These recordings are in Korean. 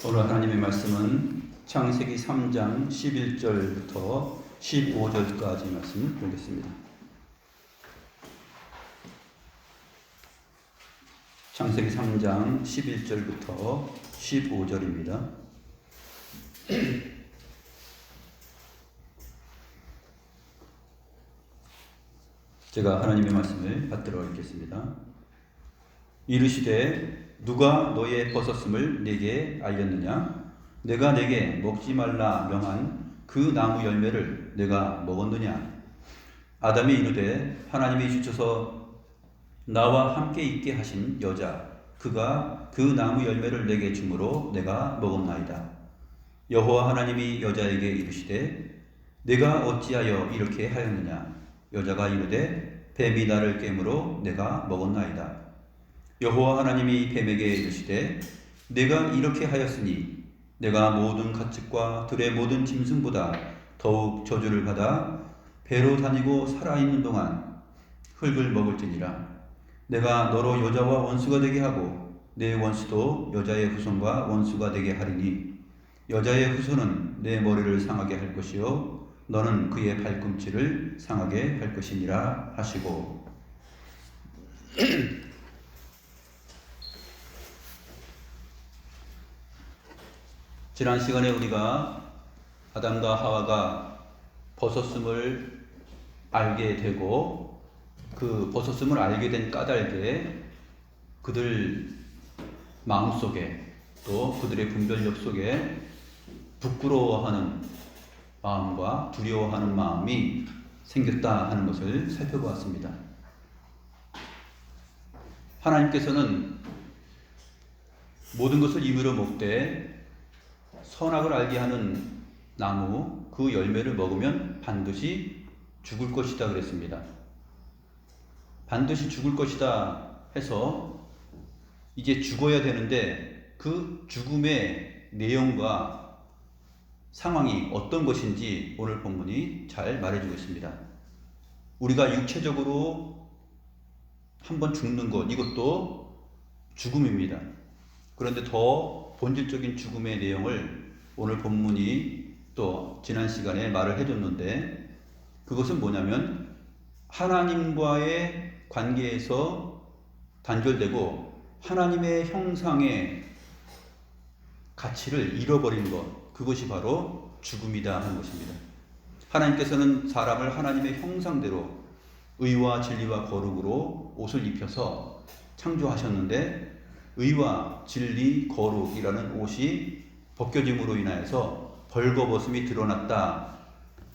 오늘 하나님의 말씀은 창세기 3장 11절부터 15절까지 말씀을 보겠습니다. 창세기 3장 11절부터 15절입니다. 제가 하나님의 말씀을 받들어 읽겠습니다. 이르시되 누가 너의 벗었음을 내게 알렸느냐? 내가 내게 먹지 말라 명한 그 나무 열매를 내가 먹었느냐? 아담이 이르되 하나님이 주셔서 나와 함께 있게 하신 여자 그가 그 나무 열매를 내게 주므로 내가 먹었나이다. 여호와 하나님이 여자에게 이르시되 내가 어찌하여 이렇게 하였느냐? 여자가 이르되 뱀이 나를 깨므로 내가 먹었나이다. 여호와 하나님이 뱀에게 이르시되 내가 이렇게 하였으니 내가 모든 가축과 들의 모든 짐승보다 더욱 저주를 받아 배로 다니고 살아있는 동안 흙을 먹을지니라. 내가 너로 여자와 원수가 되게 하고 내 원수도 여자의 후손과 원수가 되게 하리니 여자의 후손은 내 머리를 상하게 할 것이요 너는 그의 발꿈치를 상하게 할 것이니라 하시고. 지난 시간에 우리가 아담과 하와가 벗었음을 알게 되고 그 벗었음을 알게 된 까닭에 그들 마음속에 또 그들의 분별력 속에 부끄러워하는 마음과 두려워하는 마음이 생겼다 하는 것을 살펴보았습니다. 하나님께서는 모든 것을 임의로 먹되 선악을 알게 하는 나무 그 열매를 먹으면 반드시 죽을 것이다 그랬습니다. 반드시 죽을 것이다 해서 이제 죽어야 되는데 그 죽음의 내용과 상황이 어떤 것인지 오늘 본문이 잘 말해주고 있습니다. 우리가 육체적으로 한번 죽는 것, 이것도 죽음입니다. 그런데 더 본질적인 죽음의 내용을 오늘 본문이 또 지난 시간에 말을 해줬는데, 그것은 뭐냐면 하나님과의 관계에서 단절되고 하나님의 형상의 가치를 잃어버린 것, 그것이 바로 죽음이다 하는 것입니다. 하나님께서는 사람을 하나님의 형상대로 의와 진리와 거룩으로 옷을 입혀서 창조하셨는데, 의와 진리, 거룩이라는 옷이 벗겨짐으로 인하여서 벌거벗음이 드러났다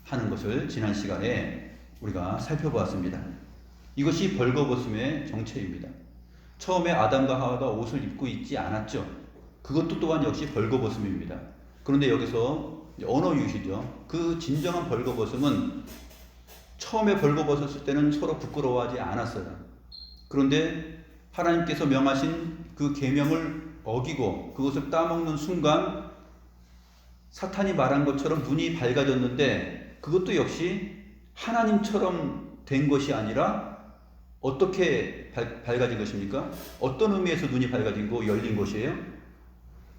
하는 것을 지난 시간에 우리가 살펴보았습니다. 이것이 벌거벗음의 정체입니다. 처음에 아담과 하와가 옷을 입고 있지 않았죠. 그것도 또한 역시 벌거벗음입니다. 그런데 여기서 언어 유희죠. 그 진정한 벌거벗음은 처음에 벌거벗었을 때는 서로 부끄러워하지 않았어요. 그런데 하나님께서 명하신 그 계명을 어기고 그것을 따먹는 순간 사탄이 말한 것처럼 눈이 밝아졌는데, 그것도 역시 하나님처럼 된 것이 아니라 어떻게 밝아진 것입니까? 어떤 의미에서 눈이 밝아지고 열린 것이에요?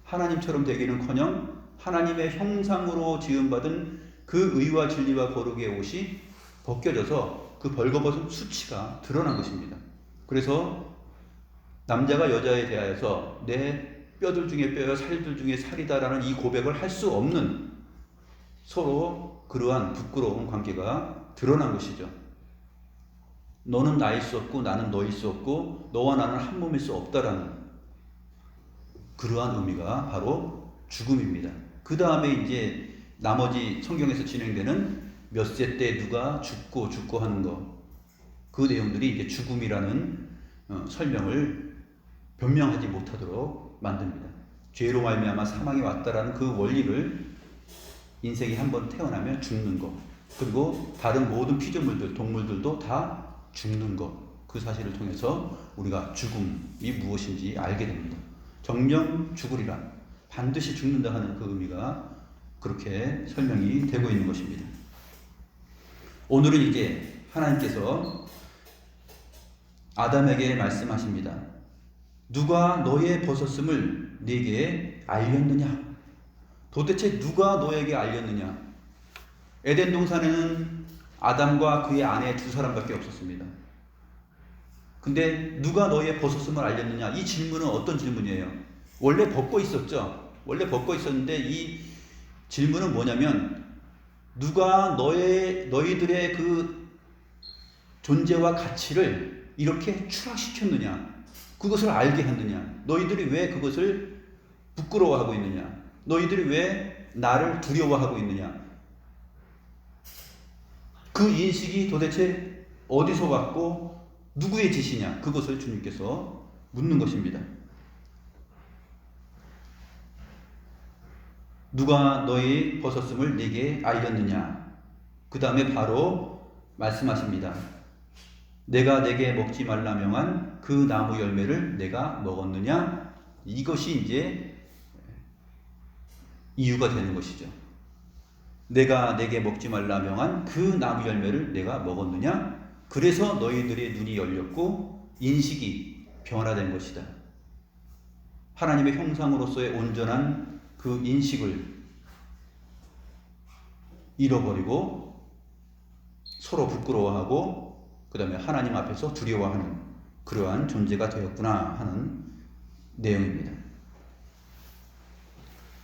하나님처럼 되기는커녕 하나님의 형상으로 지음받은 그 의와 진리와 거룩의 옷이 벗겨져서 그 벌거벗은 수치가 드러난 것입니다. 그래서 남자가 여자에 대하여서 내 뼈들 중에 뼈요 살들 중에 살이다라는 이 고백을 할 수 없는 서로 그러한 부끄러운 관계가 드러난 것이죠. 너는 나일 수 없고 나는 너일 수 없고 너와 나는 한 몸일 수 없다라는 그러한 의미가 바로 죽음입니다. 그 다음에 이제 나머지 성경에서 진행되는 몇 세 때 누가 죽고 하는 것, 그 내용들이 이제 죽음이라는 설명을 변명하지 못하도록 만듭니다. 죄로 말미암아 사망이 왔다라는 그 원리를 인생이 한번 태어나면 죽는 것, 그리고 다른 모든 피조물들, 동물들도 다 죽는 것, 그 사실을 통해서 우리가 죽음이 무엇인지 알게 됩니다. 정령 죽으리라, 반드시 죽는다 하는 그 의미가 그렇게 설명이 되고 있는 것입니다. 오늘은 이제 하나님께서 아담에게 말씀하십니다. 누가 너의 벗었음을 네게 알렸느냐? 도대체 누가 너에게 알렸느냐? 에덴 동산에는 아담과 그의 아내 두 사람밖에 없었습니다. 근데 누가 너의 벗었음을 알렸느냐? 이 질문은 어떤 질문이에요? 원래 벗고 있었죠. 원래 벗고 있었는데 이 질문은 뭐냐면 누가 너희들의 그 존재와 가치를 이렇게 추락시켰느냐? 그것을 알게 했느냐? 너희들이 왜 그것을 부끄러워하고 있느냐? 너희들이 왜 나를 두려워하고 있느냐? 그 인식이 도대체 어디서 왔고 누구의 짓이냐? 그것을 주님께서 묻는 것입니다. 누가 너희 벗었음을 네게 알렸느냐? 그 다음에 바로 말씀하십니다. 내가 내게 먹지 말라 명한 그 나무 열매를 내가 먹었느냐? 이것이 이제 이유가 되는 것이죠. 내가 내게 먹지 말라 명한 그 나무 열매를 내가 먹었느냐? 그래서 너희들의 눈이 열렸고 인식이 변화된 것이다. 하나님의 형상으로서의 온전한 그 인식을 잃어버리고 서로 부끄러워하고 그 다음에 하나님 앞에서 두려워하는 그러한 존재가 되었구나 하는 내용입니다.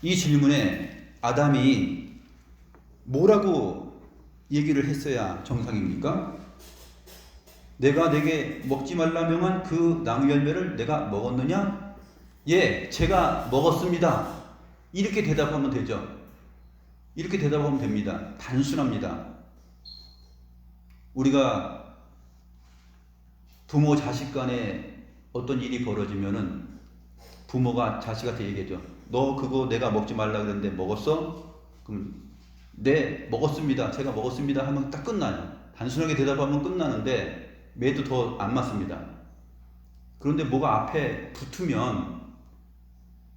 이 질문에 아담이 뭐라고 얘기를 했어야 정상입니까? 내가 내게 먹지 말라 명한 그 나무 열매를 내가 먹었느냐? 예, 제가 먹었습니다. 이렇게 대답하면 되죠. 이렇게 대답하면 됩니다. 단순합니다. 우리가 부모 자식 간에 어떤 일이 벌어지면은 부모가 자식한테 얘기하죠. 너 그거 내가 먹지 말라 그랬는데 먹었어? 그럼 네, 먹었습니다. 제가 먹었습니다 하면 딱 끝나요. 단순하게 대답하면 끝나는데 매도 더 안 맞습니다. 그런데 뭐가 앞에 붙으면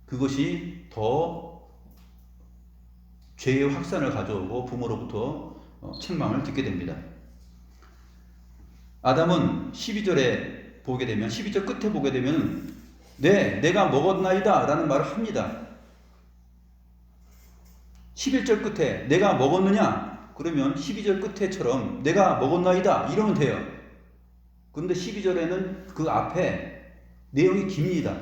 그것이 더 죄의 확산을 가져오고 부모로부터 책망을 듣게 됩니다. 아담은 12절에 보게 되면 12절 끝에 보게 되면 네, 내가 먹었나이다 라는 말을 합니다. 11절 끝에 내가 먹었느냐? 그러면 12절 끝에처럼 내가 먹었나이다 이러면 돼요. 그런데 12절에는 그 앞에 내용이 깁니다.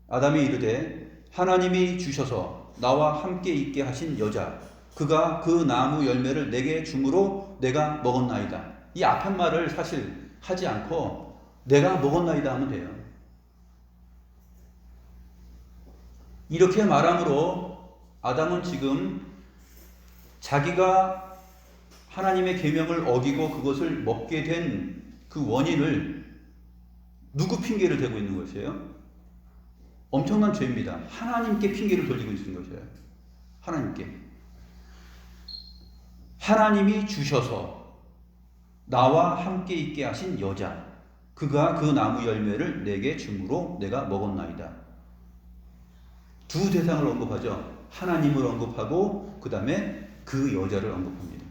아담이 이르되 하나님이 주셔서 나와 함께 있게 하신 여자 그가 그 나무 열매를 내게 주므로 내가 먹었나이다. 이 앞에 말을 사실 하지 않고 내가 먹었나이다 하면 돼요. 이렇게 말함으로 아담은 지금 자기가 하나님의 계명을 어기고 그것을 먹게 된 그 원인을 누구 핑계를 대고 있는 것이에요? 엄청난 죄입니다. 하나님께 핑계를 돌리고 있는 것이에요. 하나님께. 하나님이 주셔서 나와 함께 있게 하신 여자 그가 그 나무 열매를 내게 주므로 내가 먹었나이다. 두 대상을 언급하죠. 하나님을 언급하고 그 다음에 그 여자를 언급합니다.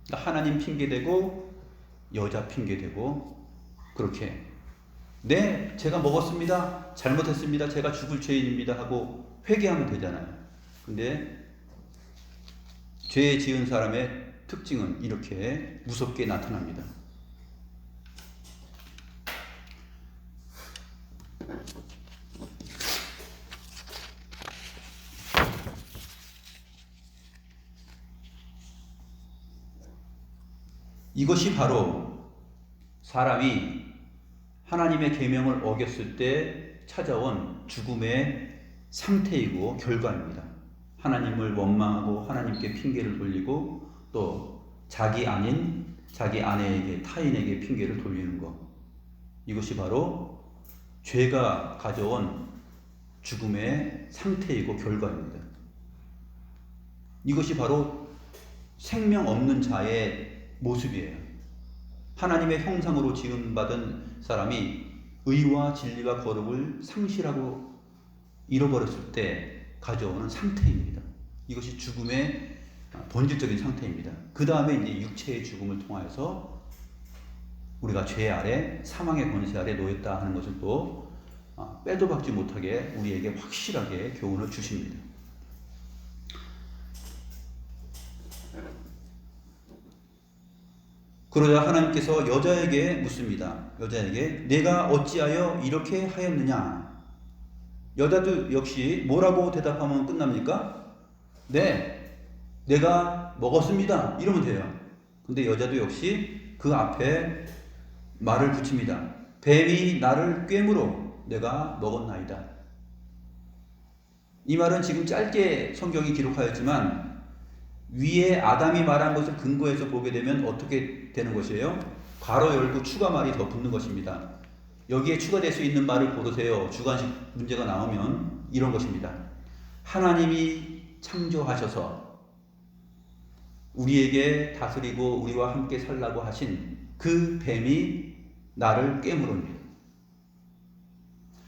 그러니까 하나님 핑계대고 여자 핑계대고 그렇게 네, 제가 먹었습니다. 잘못했습니다. 제가 죽을 죄인입니다 하고 회개하면 되잖아요. 근데 죄 지은 사람의 특징은 이렇게 무섭게 나타납니다. 이것이 바로 사람이 하나님의 계명을 어겼을 때 찾아온 죽음의 상태이고 결과입니다. 하나님을 원망하고 하나님께 핑계를 돌리고 또 자기 아닌 자기 아내에게 타인에게 핑계를 돌리는 것. 이것이 바로 죄가 가져온 죽음의 상태이고 결과입니다. 이것이 바로 생명 없는 자의 모습이에요. 하나님의 형상으로 지음받은 사람이 의와 진리와 거룩을 상실하고 잃어버렸을 때 가져오는 상태입니다. 이것이 죽음의 본질적인 상태입니다. 그 다음에 이제 육체의 죽음을 통하여서 우리가 죄 아래, 사망의 권세 아래 놓였다 하는 것을 또 빼도 박지 못하게 우리에게 확실하게 교훈을 주십니다. 그러자 하나님께서 여자에게 묻습니다. 여자에게 내가 어찌하여 이렇게 하였느냐? 여자도 역시 뭐라고 대답하면 끝납니까? 네, 내가 먹었습니다. 이러면 돼요. 근데 여자도 역시 그 앞에 말을 붙입니다. 뱀이 나를 꿰물어 내가 먹었나이다. 이 말은 지금 짧게 성경이 기록하였지만 위에 아담이 말한 것을 근거해서 보게 되면 어떻게 되는 것이에요? 괄호 열고 추가 말이 더 붙는 것입니다. 여기에 추가될 수 있는 말을 고르세요. 주관식 문제가 나오면 이런 것입니다. 하나님이 창조하셔서 우리에게 다스리고 우리와 함께 살라고 하신 그 뱀이 나를 깨물었네요.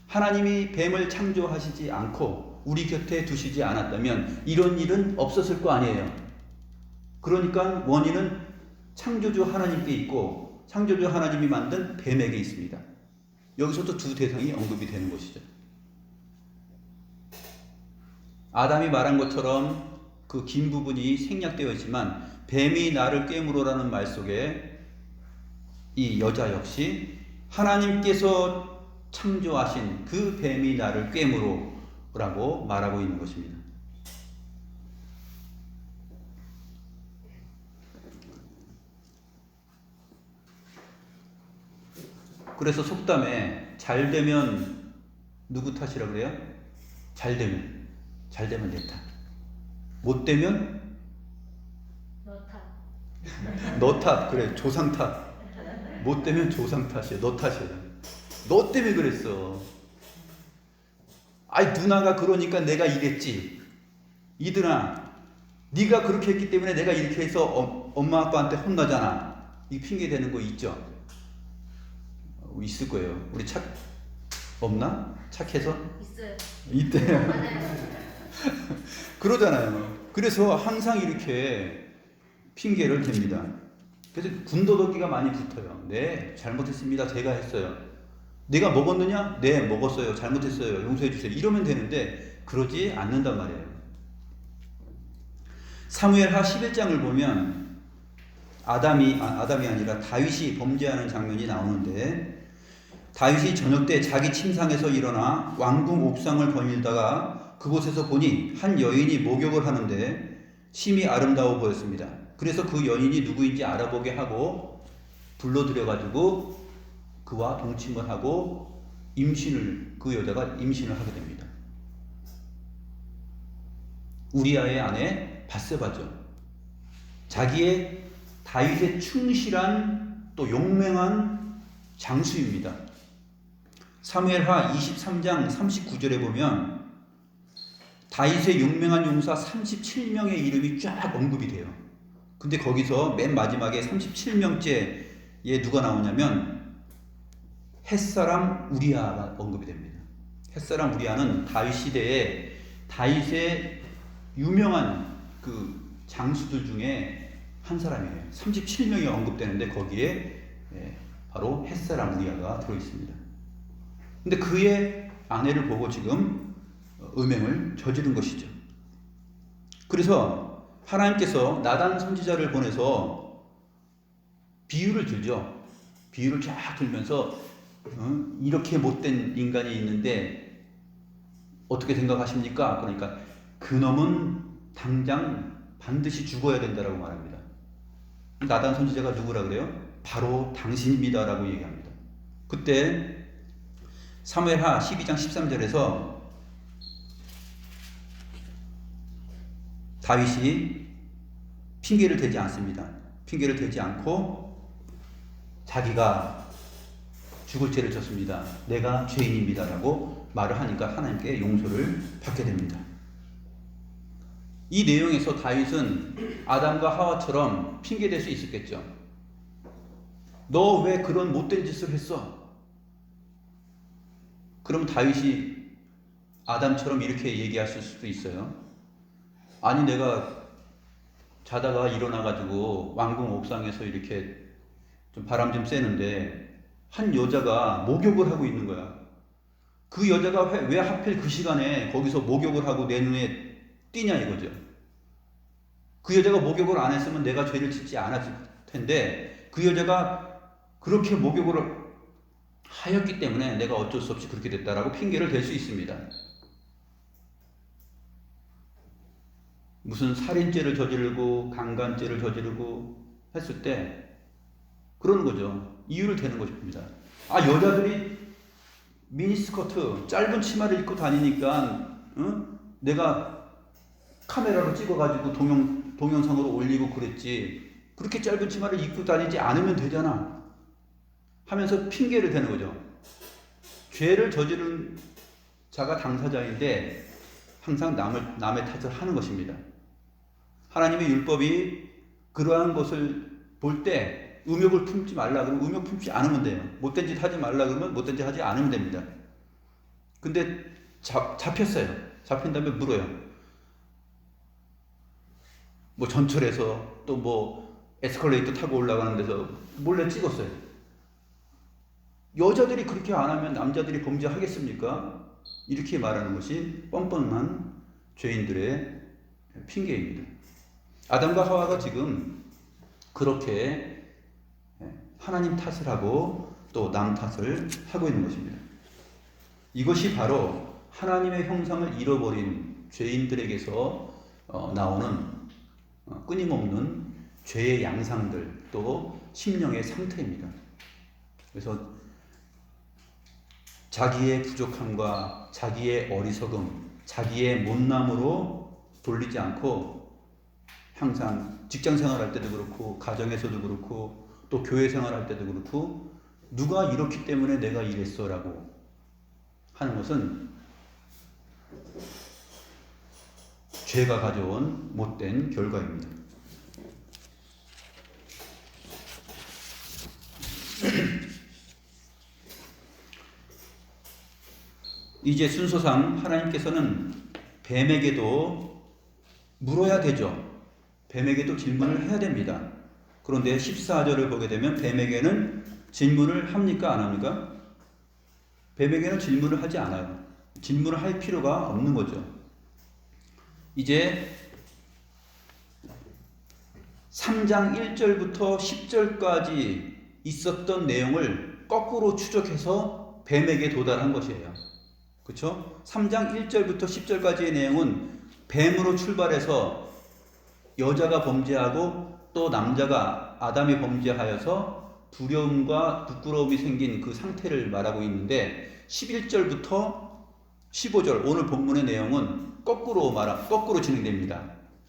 하나님이 뱀을 창조하시지 않고 우리 곁에 두시지 않았다면 이런 일은 없었을 거 아니에요. 그러니까 원인은 창조주 하나님께 있고 창조주 하나님이 만든 뱀에게 있습니다. 여기서도 두 대상이 언급이 되는 것이죠. 아담이 말한 것처럼 그 긴 부분이 생략되어 있지만 뱀이 나를 깨물어라는 말 속에 이 여자 역시 하나님께서 창조하신 그 뱀이 나를 꿰물어라고 말하고 있는 것입니다. 그래서 속담에 잘 되면 누구 탓이라 그래요? 잘 되면 내 탓. 못 되면 너 탓. 그래, 조상 탓. 못 되면 조상 탓이야. 너 탓이야. 너 때문에 그랬어. 아이, 누나가 그러니까 내가 이랬지. 이들아, 네가 그렇게 했기 때문에 내가 이렇게 해서 엄마 아빠한테 혼나잖아. 이 핑계 대는 거 있죠? 있을 거예요. 우리 착 없나? 착해서? 있어요. 있대요. 맞아요. 그러잖아요. 그래서 항상 이렇게 핑계를 댑니다. 그래서 군더더기가 많이 붙어요. 네, 잘못했습니다. 제가 했어요. 내가 먹었느냐? 네, 먹었어요. 잘못했어요. 용서해 주세요. 이러면 되는데 그러지 않는단 말이에요. 사무엘하 11장을 보면 아담이 아니라 다윗이 범죄하는 장면이 나오는데 다윗이 저녁 때 자기 침상에서 일어나 왕궁 옥상을 거닐다가 그곳에서 보니 한 여인이 목욕을 하는데 심히 아름다워 보였습니다. 그래서 그 여인이 누구인지 알아보게 하고 불러들여가지고 그와 동침을 하고 그 여자가 임신을 하게 됩니다. 우리아의 아내 밧세바죠. 자기의 다윗의 충실한 또 용맹한 장수입니다. 사무엘하 23장 39절에 보면 다윗의 용맹한 용사 37명의 이름이 쫙 언급이 돼요. 근데 거기서 맨 마지막에 37명째에 누가 나오냐면 햇사람 우리아가 언급이 됩니다. 햇사람 우리아는 다윗 시대에 다윗의 유명한 그 장수들 중에 한 사람이에요. 37명이 언급되는데 거기에 바로 햇사람 우리아가 들어있습니다. 근데 그의 아내를 보고 지금 음행을 저지른 것이죠. 그래서 하나님께서 나단 선지자를 보내서 비유를 들죠. 비유를 쫙 들면서 이렇게 못된 인간이 있는데 어떻게 생각하십니까? 그러니까 그놈은 당장 반드시 죽어야 된다라고 말합니다. 나단 선지자가 누구라 그래요? 바로 당신입니다라고 얘기합니다. 그때 사무엘하 12장 13절에서 다윗이 핑계를 대지 않습니다. 핑계를 대지 않고 자기가 죽을 죄를 졌습니다. 내가 죄인입니다라고 말을 하니까 하나님께 용서를 받게 됩니다. 이 내용에서 다윗은 아담과 하와처럼 핑계댈 수 있었겠죠. 너 왜 그런 못된 짓을 했어? 그럼 다윗이 아담처럼 이렇게 얘기하실 수도 있어요. 아니, 내가 자다가 일어나가지고 왕궁 옥상에서 이렇게 좀 바람 좀 쐬는데 한 여자가 목욕을 하고 있는 거야. 그 여자가 왜 하필 그 시간에 거기서 목욕을 하고 내 눈에 띄냐 이거죠. 그 여자가 목욕을 안 했으면 내가 죄를 짓지 않았을 텐데 그 여자가 그렇게 목욕을 하였기 때문에 내가 어쩔 수 없이 그렇게 됐다라고 핑계를 댈 수 있습니다. 무슨 살인죄를 저지르고 강간죄를 저지르고 했을 때 그러는 거죠. 이유를 대는 것입니다. 아, 여자들이 미니스커트 짧은 치마를 입고 다니니까 내가 카메라로 찍어가지고 동영상으로 올리고 그랬지, 그렇게 짧은 치마를 입고 다니지 않으면 되잖아 하면서 핑계를 대는 거죠. 죄를 저지른 자가 당사자인데 항상 남의 탓을 하는 것입니다. 하나님의 율법이 그러한 것을 볼 때 음욕을 품지 말라 그러면 음욕 품지 않으면 돼요. 못된 짓 하지 말라 그러면 못된 짓 하지 않으면 됩니다. 근데 잡혔어요. 잡힌 다음에 물어요. 뭐 전철에서 또 뭐 에스컬레이터 타고 올라가는 데서 몰래 찍었어요. 여자들이 그렇게 안 하면 남자들이 범죄하겠습니까? 이렇게 말하는 것이 뻔뻔한 죄인들의 핑계입니다. 아담과 하와가 지금 그렇게 하나님 탓을 하고 또 남 탓을 하고 있는 것입니다. 이것이 바로 하나님의 형상을 잃어버린 죄인들에게서 나오는 끊임없는 죄의 양상들, 또 심령의 상태입니다. 그래서 자기의 부족함과 자기의 어리석음, 자기의 못남으로 돌리지 않고 항상 직장 생활할 때도 그렇고 가정에서도 그렇고 또 교회 생활할 때도 그렇고 누가 이렇기 때문에 내가 이랬어 라고 하는 것은 죄가 가져온 못된 결과입니다. 이제 순서상 하나님께서는 뱀에게도 물어야 되죠. 뱀에게도 질문을 해야 됩니다. 그런데 14절을 보게 되면 뱀에게는 질문을 합니까? 안 합니까? 뱀에게는 질문을 하지 않아요. 질문을 할 필요가 없는 거죠. 이제 3장 1절부터 10절까지 있었던 내용을 거꾸로 추적해서 뱀에게 도달한 것이에요. 그렇죠? 3장 1절부터 10절까지의 내용은 뱀으로 출발해서 여자가 범죄하고 또 남자가 아담이 범죄하여서 두려움과 부끄러움이 생긴 그 상태를 말하고 있는데 11절부터 15절 오늘 본문의 내용은 거꾸로 진행됩니다.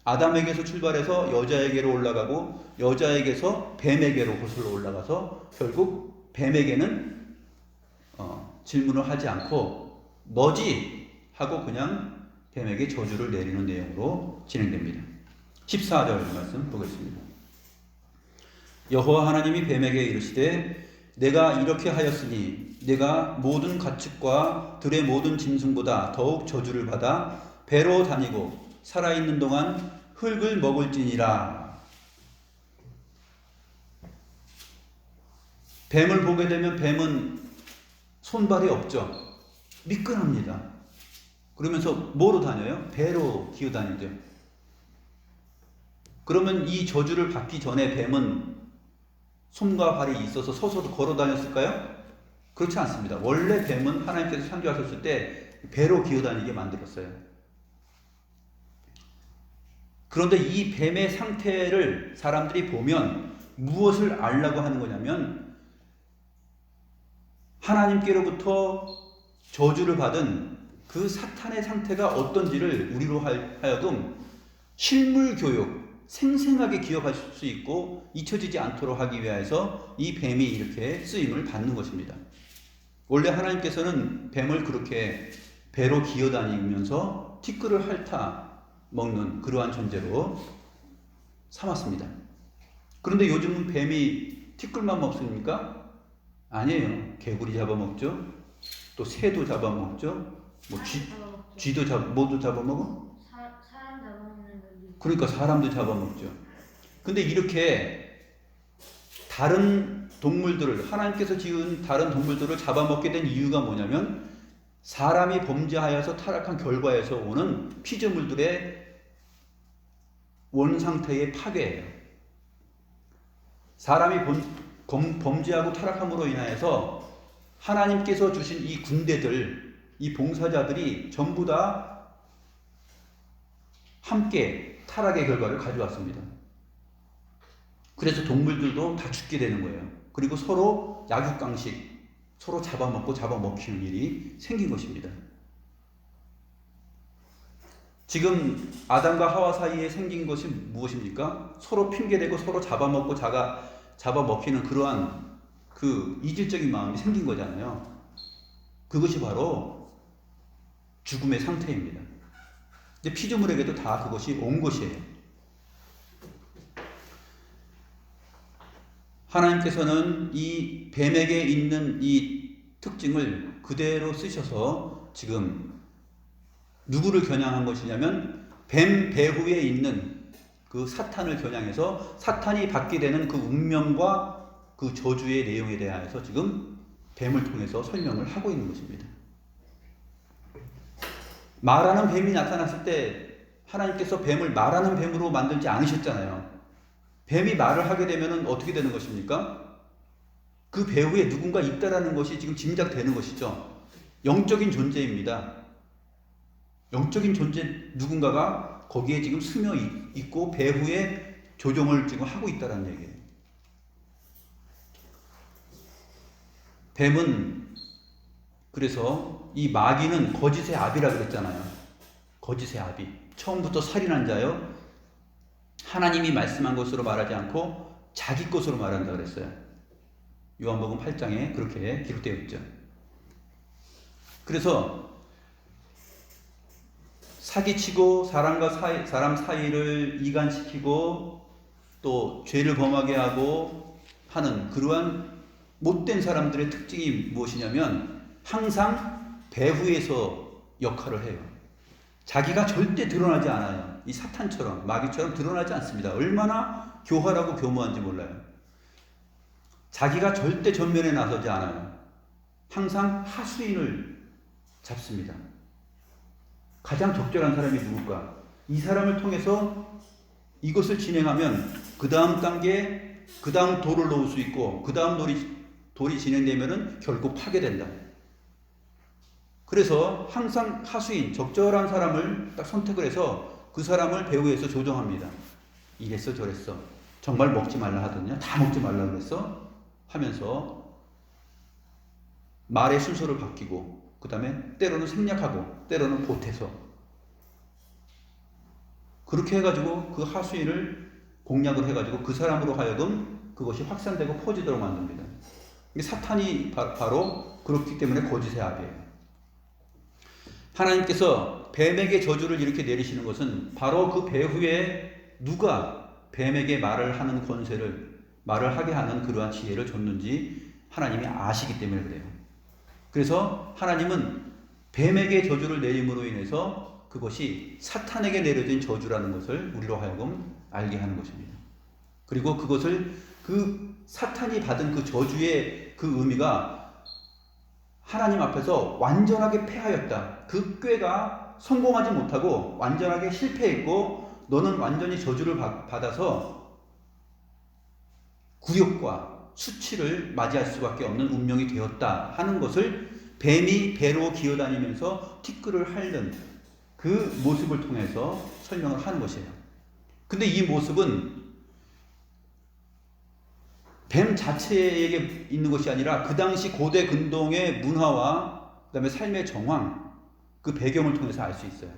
아담에게서 출발해서 여자에게로 올라가고 여자에게서 뱀에게로 거슬러 올라가서 결국 뱀에게는 질문을 하지 않고 너지 하고 그냥 뱀에게 저주를 내리는 내용으로 진행됩니다. 14절 말씀 보겠습니다. 여호와 하나님이 뱀에게 이르시되 내가 이렇게 하였으니 내가 모든 가축과 들의 모든 짐승보다 더욱 저주를 받아 배로 다니고 살아있는 동안 흙을 먹을지니라. 뱀을 보게 되면 뱀은 손발이 없죠. 미끈합니다. 그러면서 뭐로 다녀요? 배로 기어다니죠. 그러면 이 저주를 받기 전에 뱀은 손과 발이 있어서 서서도 걸어 다녔을까요? 그렇지 않습니다. 원래 뱀은 하나님께서 창조하셨을 때 배로 기어다니게 만들었어요. 그런데 이 뱀의 상태를 사람들이 보면 무엇을 알라고 하는 거냐면 하나님께로부터 저주를 받은 그 사탄의 상태가 어떤지를 우리로 하여금 실물 교육, 생생하게 기억할 수 있고 잊혀지지 않도록 하기 위해서 이 뱀이 이렇게 쓰임을 받는 것입니다. 원래 하나님께서는 뱀을 그렇게 배로 기어다니면서 티끌을 핥아 먹는 그러한 존재로 삼았습니다. 그런데 요즘은 뱀이 티끌만 먹습니까? 아니에요. 개구리 잡아먹죠. 또 새도 잡아먹죠. 뭐 쥐도 뭐도 잡아먹어? 사람 잡아먹는 거지. 그러니까 사람도 잡아먹죠. 근데 이렇게 다른 동물들을 하나님께서 지은 다른 동물들을 잡아먹게 된 이유가 뭐냐면 사람이 범죄하여서 타락한 결과에서 오는 피조물들의 원상태의 파괴예요. 사람이 범죄하고 타락함으로 인하여서 하나님께서 주신 이 군대들, 이 봉사자들이 전부 다 함께 타락의 결과를 가져왔습니다. 그래서 동물들도 다 죽게 되는 거예요. 그리고 서로 약육강식, 서로 잡아먹고 잡아먹히는 일이 생긴 것입니다. 지금 아담과 하와 사이에 생긴 것이 무엇입니까? 서로 핑계대고 서로 잡아먹고 잡아먹히는 그러한 그 이질적인 마음이 생긴 거잖아요. 그것이 바로 죽음의 상태입니다. 근데 피조물에게도 다 그것이 온 것이에요. 하나님께서는 이 뱀에게 있는 이 특징을 그대로 쓰셔서 지금 누구를 겨냥한 것이냐면 뱀 배후에 있는 그 사탄을 겨냥해서 사탄이 받게 되는 그 운명과 그 저주의 내용에 대하여서 지금 뱀을 통해서 설명을 하고 있는 것입니다. 말하는 뱀이 나타났을 때 하나님께서 뱀을 말하는 뱀으로 만들지 않으셨잖아요. 뱀이 말을 하게 되면 어떻게 되는 것입니까? 그 배후에 누군가 있다라는 것이 지금 짐작되는 것이죠. 영적인 존재입니다. 영적인 존재 누군가가 거기에 지금 스며 있고 배후에 조종을 지금 하고 있다는 얘기예요. 뱀은 그래서 이 마귀는 거짓의 아비라 그랬잖아요. 거짓의 아비. 처음부터 살인한 자요. 하나님이 말씀한 것으로 말하지 않고 자기 것으로 말한다 그랬어요. 요한복음 8장에 그렇게 기록되어 있죠. 그래서 사기치고 사람 사이를 이간시키고 또 죄를 범하게 하고 하는 그러한 못된 사람들의 특징이 무엇이냐면 항상 배후에서 역할을 해요. 자기가 절대 드러나지 않아요. 이 사탄처럼 마귀처럼 드러나지 않습니다. 얼마나 교활하고 교모한지 몰라요. 자기가 절대 전면에 나서지 않아요. 항상 하수인을 잡습니다. 가장 적절한 사람이 누굴까? 이 사람을 통해서 이것을 진행하면 그 다음 단계, 그 다음 돌을 놓을 수 있고 그 다음 돌이 진행되면은 결국 파괴된다. 그래서 항상 하수인, 적절한 사람을 딱 선택을 해서 그 사람을 배후에서 조정합니다. 이랬어 저랬어. 정말 먹지 말라 하더냐? 다 먹지 말라 그랬어? 하면서 말의 순서를 바뀌고 그 다음에 때로는 생략하고 때로는 보태서 그렇게 해가지고 그 하수인을 공략을 해가지고 그 사람으로 하여금 그것이 확산되고 퍼지도록 만듭니다. 사탄이 바로 그렇기 때문에 거짓의 아비예요. 하나님께서 뱀에게 저주를 이렇게 내리시는 것은 바로 그 배후에 누가 뱀에게 말을 하는 권세를 말을 하게 하는 그러한 지혜를 줬는지 하나님이 아시기 때문에 그래요. 그래서 하나님은 뱀에게 저주를 내림으로 인해서 그것이 사탄에게 내려진 저주라는 것을 우리로 하여금 알게 하는 것입니다. 그리고 그것을 그 사탄이 받은 그 저주의 그 의미가 하나님 앞에서 완전하게 패하였다. 그 꾀가 성공하지 못하고 완전하게 실패했고 너는 완전히 저주를 받아서 굴욕과 수치를 맞이할 수밖에 없는 운명이 되었다 하는 것을 뱀이 배로 기어다니면서 티끌을 핥는 그 모습을 통해서 설명을 하는 것이에요. 근데 이 모습은 뱀 자체에게 있는 것이 아니라 그 당시 고대 근동의 문화와 그 다음에 삶의 정황, 그 배경을 통해서 알 수 있어요.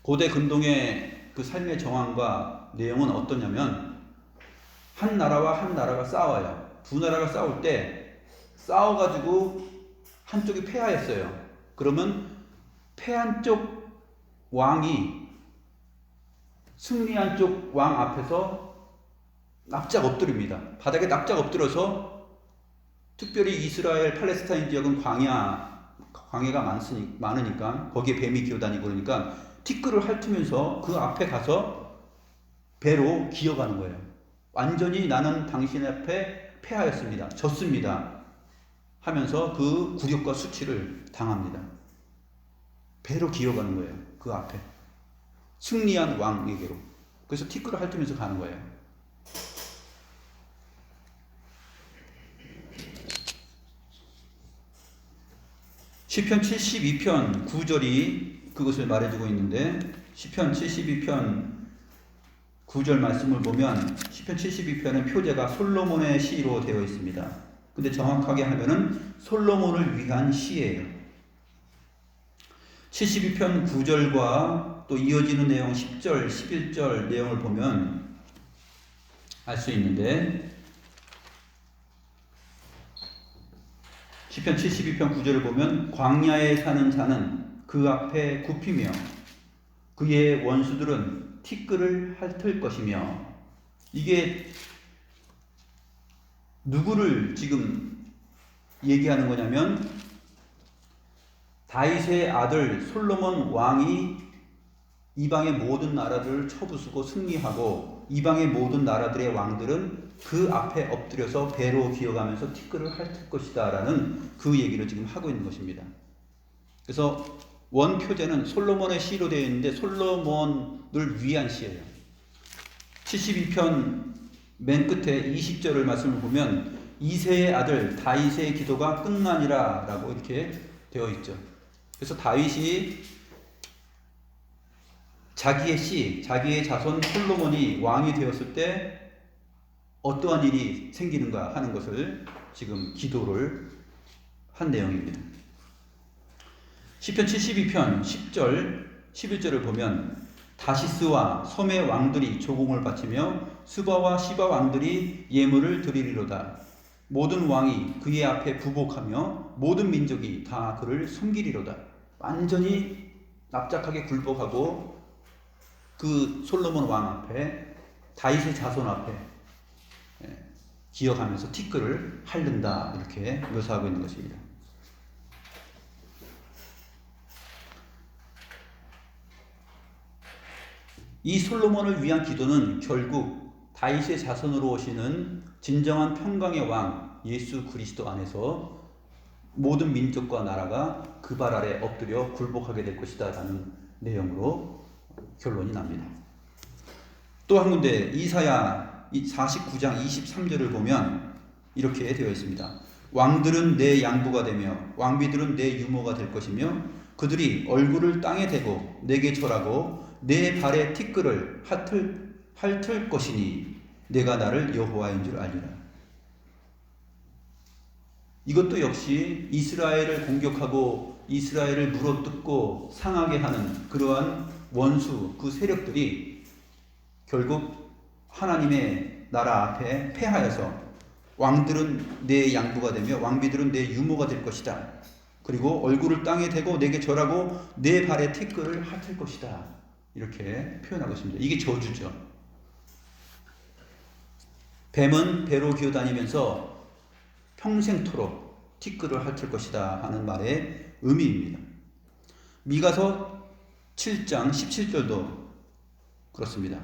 고대 근동의 그 삶의 정황과 내용은 어떠냐면 한 나라와 한 나라가 싸워요. 두 나라가 싸울 때 싸워가지고 한쪽이 패하였어요. 그러면 패한 쪽 왕이 승리한 쪽 왕 앞에서 납작 엎드립니다. 바닥에 납작 엎드려서 특별히 이스라엘 팔레스타인 지역은 광야가 많으니까 거기에 뱀이 기어다니고 그러니까 티끌을 핥으면서 그 앞에 가서 배로 기어가는 거예요. 완전히 나는 당신 앞에 패하였습니다. 졌습니다. 하면서 그 굴욕과 수치를 당합니다. 배로 기어가는 거예요. 그 앞에 승리한 왕에게로. 그래서 티끌을 핥으면서 가는 거예요. 시편 72편 9절이 그것을 말해주고 있는데, 시편 72편 9절 말씀을 보면 시편 72편의 표제가 솔로몬의 시로 되어 있습니다. 근데 정확하게 하면은 솔로몬을 위한 시예요. 72편 9절과 또 이어지는 내용 10절, 11절 내용을 보면 알 수 있는데, 시편 72편 9절을 보면 광야에 사는 자는 그 앞에 굽히며 그의 원수들은 티끌을 핥을 것이며, 이게 누구를 지금 얘기하는 거냐면 다윗의 아들 솔로몬 왕이 이방의 모든 나라들을 쳐부수고 승리하고 이방의 모든 나라들의 왕들은 그 앞에 엎드려서 배로 기어가면서 티끌을 핥을 것이다 라는 그 얘기를 지금 하고 있는 것입니다. 그래서 원 표제는 솔로몬의 시로 되어 있는데 솔로몬을 위한 시예요. 72편 맨 끝에 20절을 말씀을 보면 이새의 아들 다윗의 기도가 끝나니라 라고 이렇게 되어 있죠. 그래서 다윗이 자기의 씨, 자기의 자손 솔로몬이 왕이 되었을 때 어떠한 일이 생기는가 하는 것을 지금 기도를 한 내용입니다. 시편 72편 10절, 11절을 보면 다시스와 섬의 왕들이 조공을 바치며 수바와 시바 왕들이 예물을 드리리로다. 모든 왕이 그의 앞에 부복하며 모든 민족이 다 그를 섬기리로다. 완전히 납작하게 굴복하고 그 솔로몬 왕 앞에, 다윗의 자손 앞에 기어가면서 티끌을 핥는다, 이렇게 묘사하고 있는 것입니다. 이 솔로몬을 위한 기도는 결국 다윗의 자손으로 오시는 진정한 평강의 왕 예수 그리스도 안에서 모든 민족과 나라가 그 발 아래 엎드려 굴복하게 될 것이다 라는 내용으로 결론이 납니다. 또 한 군데 이사야 49장 23절을 보면 이렇게 되어 있습니다. 왕들은 내 양부가 되며 왕비들은 내 유모가 될 것이며 그들이 얼굴을 땅에 대고 내게 절하고 내 발에 티끌을 핥을 것이니 내가 나를 여호와인 줄 알리라. 이것도 역시 이스라엘을 공격하고 이스라엘을 물어뜯고 상하게 하는 그러한 원수, 그 세력들이 결국 하나님의 나라 앞에 패하여서 왕들은 내 양부가 되며 왕비들은 내 유모가 될 것이다. 그리고 얼굴을 땅에 대고 내게 절하고 내 발에 티끌을 핥을 것이다. 이렇게 표현하고 있습니다. 이게 저주죠. 뱀은 배로 기어다니면서 평생토록 티끌을 핥을 것이다 하는 말의 의미입니다. 미가서 7장 17절도 그렇습니다.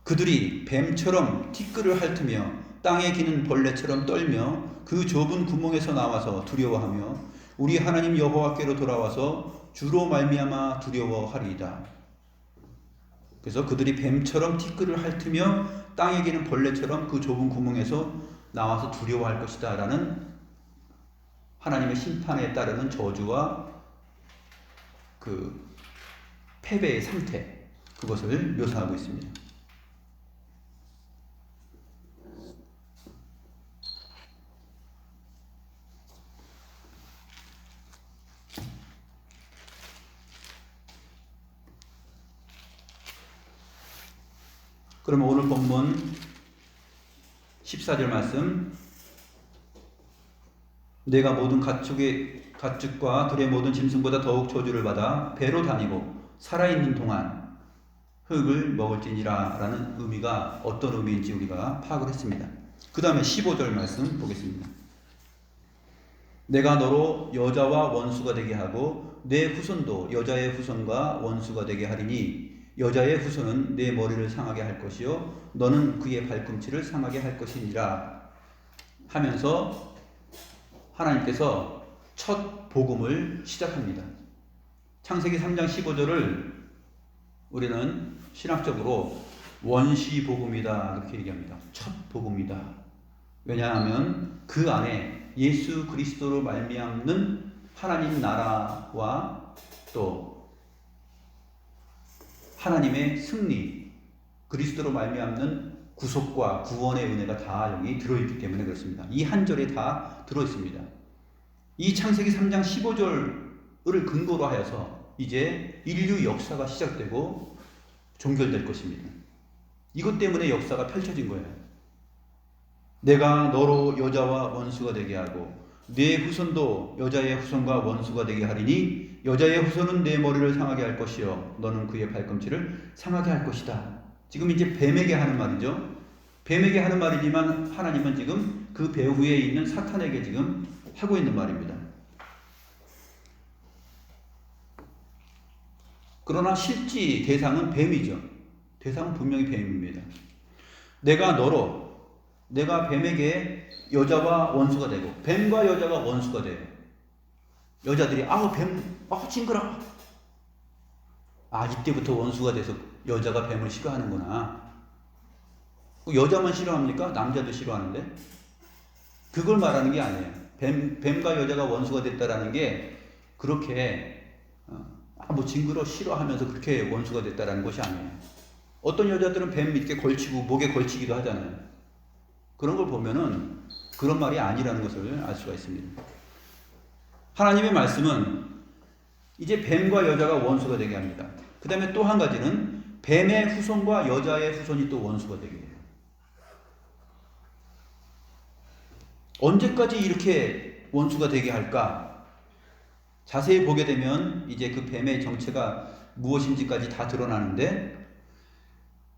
그들이 뱀처럼 티끌을 핥으며 땅에 기는 벌레처럼 떨며 그 좁은 구멍에서 나와서 두려워하며 우리 하나님 여호와께로 돌아와서 주로 말미암아 두려워하리이다. 그래서 그들이 뱀처럼 티끌을 핥으며 땅에 기는 벌레처럼 그 좁은 구멍에서 나와서 두려워할 것이다 라는 하나님의 심판에 따르는 저주와 그 패배의 상태, 그것을 묘사하고 있습니다. 그러면 오늘 본문 14절 말씀, 내가 모든 가축과 들의 모든 짐승보다 더욱 저주를 받아 배로 다니고 살아있는 동안 흙을 먹을지니라 라는 의미가 어떤 의미인지 우리가 파악을 했습니다. 그 다음에 15절 말씀 보겠습니다. 내가 너로 여자와 원수가 되게 하고 내 후손도 여자의 후손과 원수가 되게 하리니 여자의 후손은 내 머리를 상하게 할 것이요 너는 그의 발꿈치를 상하게 할 것이니라 하면서 하나님께서 첫 복음을 시작합니다. 창세기 3장 15절을 우리는 신학적으로 원시 복음이다 이렇게 얘기합니다. 첫 복음이다. 왜냐하면 그 안에 예수 그리스도로 말미암는 하나님 나라와 또 하나님의 승리, 그리스도로 말미암는 구속과 구원의 은혜가 다 여기 들어있기 때문에 그렇습니다. 이 한 절에 다 들어있습니다. 이 창세기 3장 15절을 근거로 하여서 이제 인류 역사가 시작되고 종결될 것입니다. 이것 때문에 역사가 펼쳐진 거예요. 내가 너로 여자와 원수가 되게 하고 네 후손도 여자의 후손과 원수가 되게 하리니 여자의 후손은 내 머리를 상하게 할 것이요 너는 그의 발꿈치를 상하게 할 것이다. 지금 이제 뱀에게 하는 말이죠. 뱀에게 하는 말이지만 하나님은 지금 그 배후에 있는 사탄에게 지금 하고 있는 말입니다. 그러나 실제 대상은 뱀이죠. 대상은 분명히 뱀입니다. 내가 뱀에게 여자와 원수가 되고 뱀과 여자가 원수가 돼요. 여자들이 징그러워. 이때부터 원수가 돼서 여자가 뱀을 싫어하는구나. 여자만 싫어합니까? 남자도 싫어하는데? 그걸 말하는 게 아니에요. 뱀과 여자가 원수가 됐다라는 게 그렇게 징그러 싫어하면서 그렇게 원수가 됐다라는 것이 아니에요. 어떤 여자들은 뱀 밑에 걸치고 목에 걸치기도 하잖아요. 그런 걸 보면은 그런 말이 아니라는 것을 알 수가 있습니다. 하나님의 말씀은 이제 뱀과 여자가 원수가 되게 합니다. 그 다음에 또 한 가지는 뱀의 후손과 여자의 후손이 또 원수가 되게 해요. 언제까지 이렇게 원수가 되게 할까? 자세히 보게 되면 이제 그 뱀의 정체가 무엇인지까지 다 드러나는데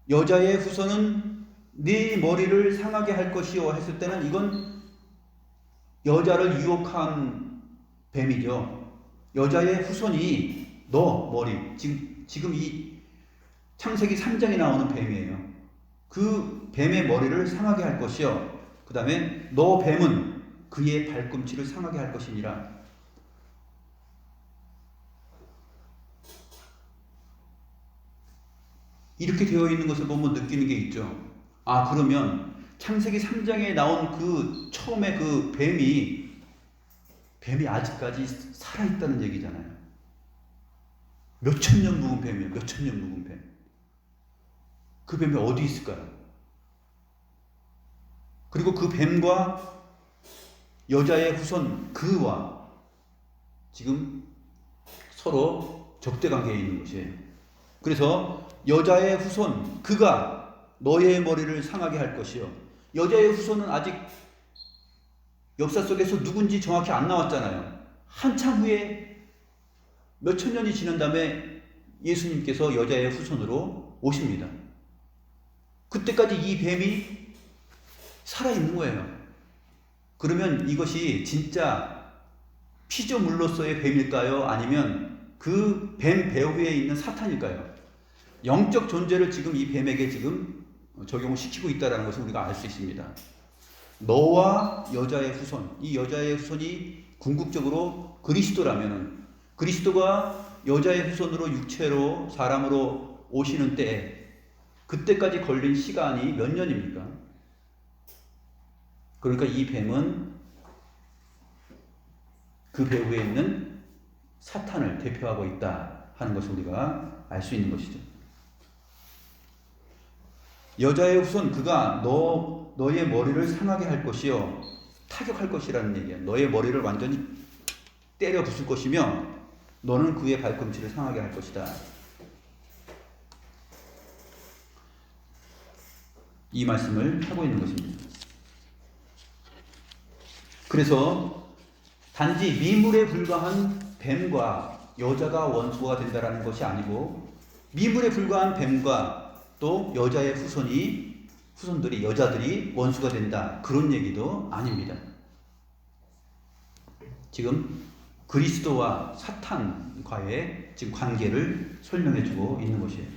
여자의 후손은 네 머리를 상하게 할 것이요 했을 때는 이건 여자를 유혹한 뱀이죠. 여자의 후손이 너 머리 지금 이 창세기 3장에 나오는 뱀이에요. 그 뱀의 머리를 상하게 할 것이요. 그 다음에 너 뱀은 그의 발꿈치를 상하게 할 것이니라. 이렇게 되어 있는 것을 보면 느끼는 게 있죠. 그러면 창세기 3장에 나온 그 처음에 그 뱀이 아직까지 살아있다는 얘기잖아요. 몇천 년 묵은 뱀이에요. 몇천 년 묵은 뱀. 그 뱀이 어디 있을까요? 그리고 그 뱀과 여자의 후손 그와 지금 서로 적대관계에 있는 것이에요. 그래서 여자의 후손 그가 너의 머리를 상하게 할 것이요. 여자의 후손은 아직 역사 속에서 누군지 정확히 안 나왔잖아요. 한참 후에 몇천 년이 지난 다음에 예수님께서 여자의 후손으로 오십니다. 그때까지 이 뱀이 살아있는 거예요. 그러면 이것이 진짜 피조물로서의 뱀일까요? 아니면 그 뱀 배후에 있는 사탄일까요? 영적 존재를 지금 이 뱀에게 지금 적용을 시키고 있다는 것을 우리가 알 수 있습니다. 너와 여자의 후손, 이 여자의 후손이 궁극적으로 그리스도라면 그리스도가 여자의 후손으로 육체로 사람으로 오시는 때에 그때까지 걸린 시간이 몇 년입니까? 그러니까 이 뱀은 그 배후에 있는 사탄을 대표하고 있다 하는 것을 우리가 알 수 있는 것이죠. 여자의 후손 그가 너의 머리를 상하게 할 것이요 타격할 것이라는 얘기야. 너의 머리를 완전히 때려 부술 것이며 너는 그의 발꿈치를 상하게 할 것이다. 이 말씀을 하고 있는 것입니다. 그래서 단지 미물에 불과한 뱀과 여자가 원수가 된다는 것이 아니고 미물에 불과한 뱀과 또 여자의 후손들이 여자들이 원수가 된다 그런 얘기도 아닙니다. 지금 그리스도와 사탄과의 지금 관계를 설명해주고 있는 것이에요.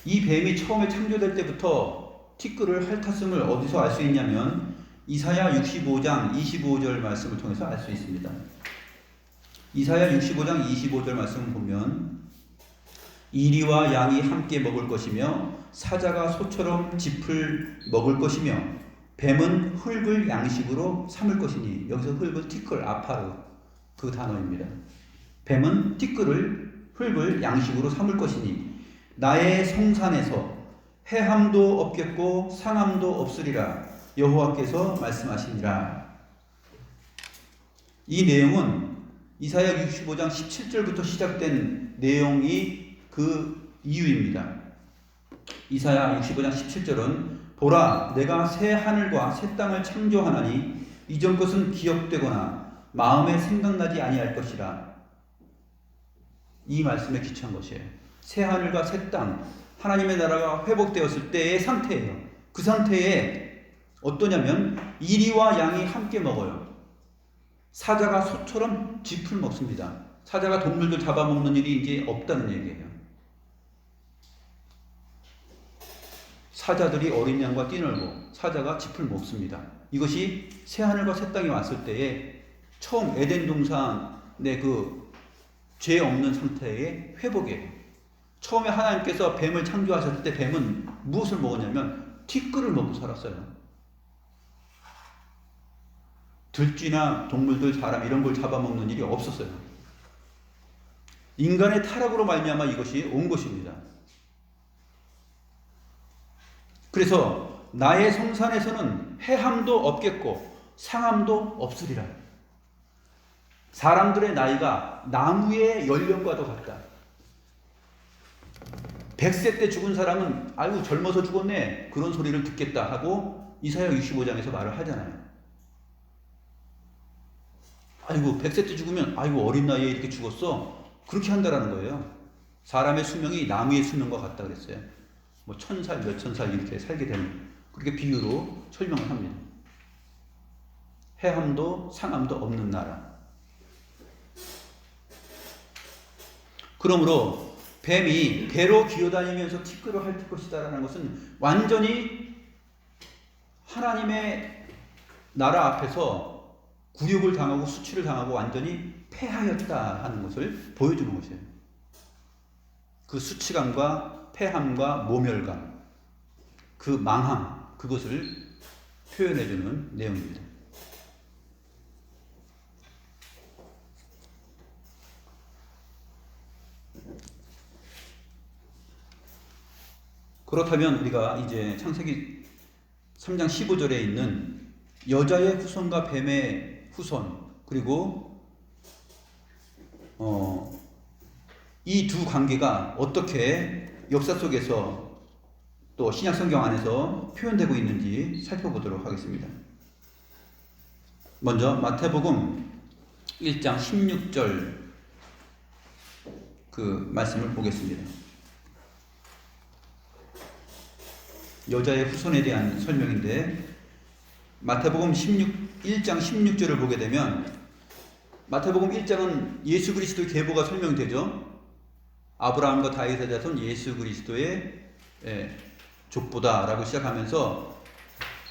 이 뱀이 처음에 창조될 때부터 티끌을 핥았음을 어디서 알 수 있냐면 이사야 65장 25절 말씀을 통해서 알 수 있습니다. 이사야 65장 25절 말씀을 보면 이리와 양이 함께 먹을 것이며 사자가 소처럼 짚을 먹을 것이며 뱀은 흙을 양식으로 삼을 것이니, 여기서 흙은 티끌, 아파르 그 단어입니다. 뱀은 흙을 양식으로 삼을 것이니 나의 성산에서 해함도 없겠고 상함도 없으리라 여호와께서 말씀하시니라. 이 내용은 이사야 65장 17절부터 시작된 내용이 그 이유입니다. 이사야 65장 17절은 보라, 내가 새 하늘과 새 땅을 창조하나니 이전 것은 기억되거나 마음에 생각나지 아니할 것이라. 이 말씀에 기초한 것이에요. 새 하늘과 새 땅, 하나님의 나라가 회복되었을 때의 상태예요. 그 상태에 어떠냐면 이리와 양이 함께 먹어요. 사자가 소처럼 짚을 먹습니다. 사자가 동물들 잡아먹는 일이 이제 없다는 얘기예요. 사자들이 어린 양과 뛰놀고 사자가 짚을 먹습니다. 이것이 새 하늘과 새 땅이 왔을 때에 처음 에덴 동산의 그 죄 없는 상태의 회복이에요. 처음에 하나님께서 뱀을 창조하셨을 때 뱀은 무엇을 먹었냐면 티끌을 먹고 살았어요. 들쥐나 동물들, 사람 이런 걸 잡아먹는 일이 없었어요. 인간의 타락으로 말미암아 이것이 온 것입니다. 그래서 나의 성산에서는 해함도 없겠고 상함도 없으리라. 사람들의 나이가 나무의 연령과도 같다. 100세 때 죽은 사람은 아이고 젊어서 죽었네 그런 소리를 듣겠다 하고 이사야 65장에서 말을 하잖아요. 아이고 100세 때 죽으면 아이고 어린 나이에 이렇게 죽었어 그렇게 한다라는 거예요. 사람의 수명이 나무의 수명과 같다 그랬어요. 뭐 1000살 몇천 살 이렇게 살게 되는, 그렇게 비유로 설명을 합니다. 해함도 상함도 없는 나라. 그러므로 뱀이 배로 기어다니면서 티끌을 핥을 것이다라는 것은 완전히 하나님의 나라 앞에서 굴욕을 당하고 수치를 당하고 완전히 패하였다 하는 것을 보여주는 것이에요. 그 수치감과 패함과 모멸감, 그 망함, 그것을 표현해주는 내용입니다. 그렇다면 우리가 이제 창세기 3장 15절에 있는 여자의 후손과 뱀의 후손, 그리고 이 두 관계가 어떻게 역사 속에서 또 신약 성경 안에서 표현되고 있는지 살펴보도록 하겠습니다. 먼저 마태복음 1장 16절 그 말씀을 보겠습니다. 여자의 후손에 대한 설명인데, 마태복음 1장 16절을 보게 되면, 마태복음 1장은 예수 그리스도의 계보가 설명되죠. 아브라함과 다윗의 자손 예수 그리스도의 족보다라고 시작하면서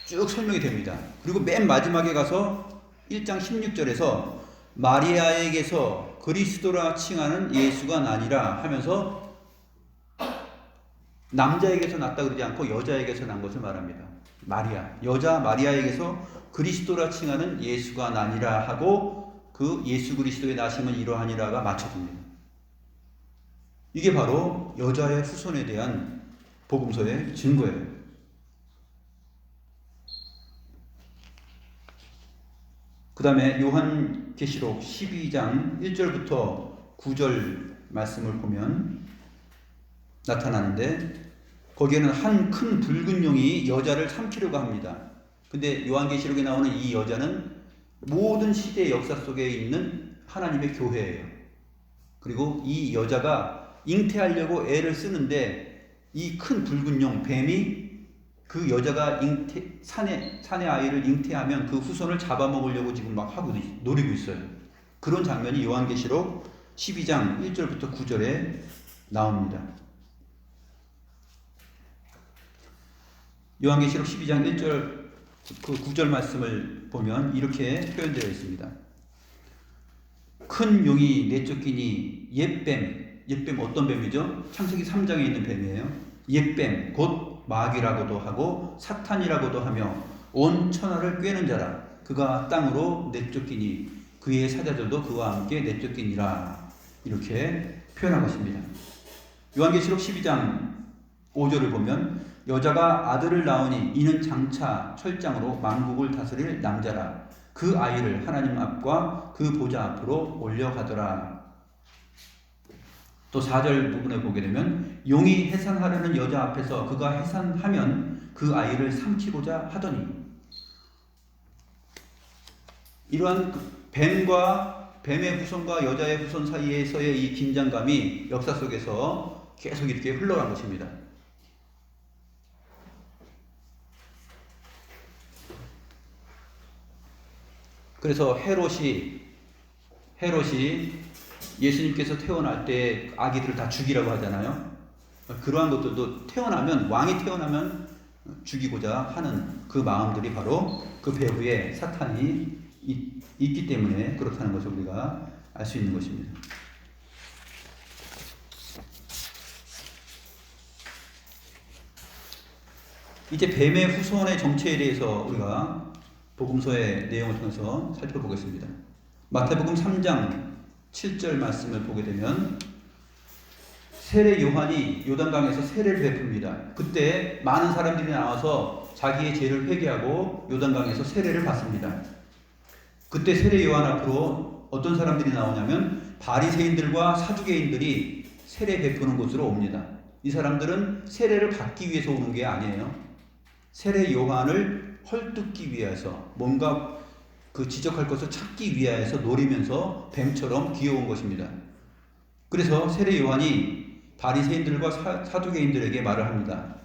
쭉 설명이 됩니다. 그리고 맨 마지막에 가서 1장 16절에서 마리아에게서 그리스도라 칭하는 예수가 나니라 하면서 남자에게서 났다 그러지 않고 여자에게서 난 것을 말합니다. 마리아, 여자 마리아에게서 그리스도라 칭하는 예수가 나니라 하고 그 예수 그리스도의 나심은 이러하니라가 맞춰집니다. 이게 바로 여자의 후손에 대한 복음서의 증거예요. 그 다음에 요한계시록 12장 1절부터 9절 말씀을 보면 나타나는데, 거기에는 한 큰 붉은 용이 여자를 삼키려고 합니다. 근데 요한계시록에 나오는 이 여자는 모든 시대의 역사 속에 있는 하나님의 교회예요. 그리고 이 여자가 잉태하려고 애를 쓰는데 이 큰 붉은 용, 뱀이 그 여자가 산의 아이를 잉태하면 그 후손을 잡아먹으려고 지금 막 하고 노리고 있어요. 그런 장면이 요한계시록 12장 1절부터 9절에 나옵니다. 요한계시록 12장 1절 그 구절 말씀을 보면 이렇게 표현되어 있습니다. 큰 용이 내쫓기니 옛뱀 어떤 뱀이죠? 창세기 3장에 있는 뱀이에요. 옛뱀 곧 마귀라고도 하고 사탄이라고도 하며 온 천하를 꿰는 자라. 그가 땅으로 내쫓기니 그의 사자들도 그와 함께 내쫓기니라. 이렇게 표현한 것입니다. 요한계시록 12장 5절을 보면 여자가 아들을 낳으니 이는 장차 철장으로 만국을 다스릴 남자라. 그 아이를 하나님 앞과 그 보좌 앞으로 올려가더라. 또 4절 부분에 보게 되면 용이 해산하려는 여자 앞에서 그가 해산하면 그 아이를 삼키고자 하더니, 이러한 뱀의 후손과 여자의 후손 사이에서의 이 긴장감이 역사 속에서 계속 이렇게 흘러간 것입니다. 그래서 헤롯이 예수님께서 태어날 때 아기들을 다 죽이라고 하잖아요. 그러한 것들도 왕이 태어나면 죽이고자 하는 그 마음들이 바로 그 배후에 사탄이 있기 때문에 그렇다는 것을 우리가 알 수 있는 것입니다. 이제 뱀의 후손의 정체에 대해서 우리가 복음서의 내용을 통해서 살펴보겠습니다. 마태복음 3장 7절 말씀을 보게 되면 세례 요한이 요단강에서 세례를 베풉니다. 그때 많은 사람들이 나와서 자기의 죄를 회개하고 요단강에서 세례를 받습니다. 그때 세례 요한 앞으로 어떤 사람들이 나오냐면 바리새인들과 사두개인들이 세례 베푸는 곳으로 옵니다. 이 사람들은 세례를 받기 위해서 오는 게 아니에요. 세례 요한을 헐뜯기 위해서 뭔가 지적할 것을 찾기 위해서 노리면서 뱀처럼 귀여운 것입니다. 그래서 세례 요한이 바리새인들과 사두개인들에게 말을 합니다.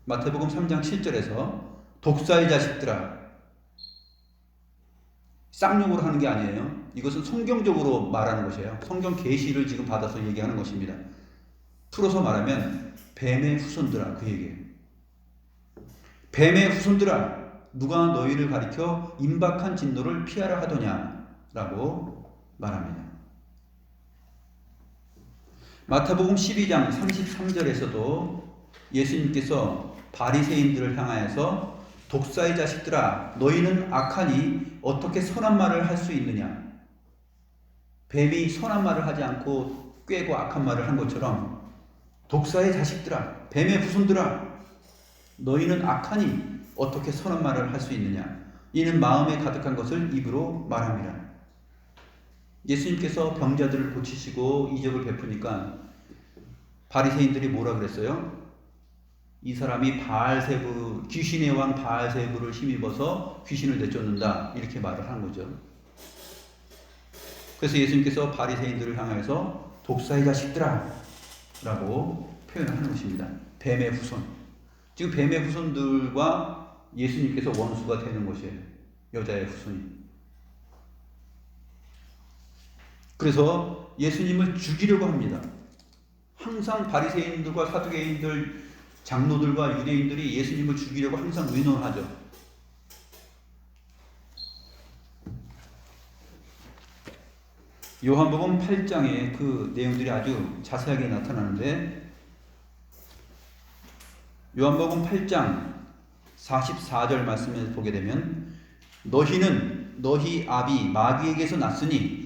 마태복음 3장 7절에서 독사의 자식들아, 쌍욕으로 하는 게 아니에요. 이것은 성경적으로 말하는 것이에요. 성경 계시를 지금 받아서 얘기하는 것입니다. 풀어서 말하면 뱀의 후손들아, 그 얘기예요. 뱀의 후손들아, 누가 너희를 가리켜 임박한 진노를 피하라 하더냐 라고 말합니다. 마태복음 12장 33절에서도 예수님께서 바리새인들을 향하여서 독사의 자식들아, 너희는 악하니 어떻게 선한 말을 할 수 있느냐. 뱀이 선한 말을 하지 않고 꾀고 악한 말을 한 것처럼 독사의 자식들아, 뱀의 후손들아, 너희는 악하니 어떻게 선한 말을 할 수 있느냐. 이는 마음에 가득한 것을 입으로 말합니다. 예수님께서 병자들을 고치시고 이적을 베푸니까 바리새인들이 뭐라 그랬어요? 이 사람이 귀신의 왕 바알세부를 힘입어서 귀신을 내쫓는다, 이렇게 말을 한 거죠. 그래서 예수님께서 바리새인들을 향해서 독사의 자식들아 라고 표현하는 것입니다. 뱀의 후손. 지금 뱀의 후손들과 예수님께서 원수가 되는 것이에요. 여자의 후손이. 그래서 예수님을 죽이려고 합니다. 항상 바리새인들과 사두개인들, 장로들과 유대인들이 예수님을 죽이려고 항상 의논하죠. 요한복음 8장에 그 내용들이 아주 자세하게 나타나는데, 요한복음 8장 44절 말씀을 보게 되면 너희는 너희 아비 마귀에게서 났으니,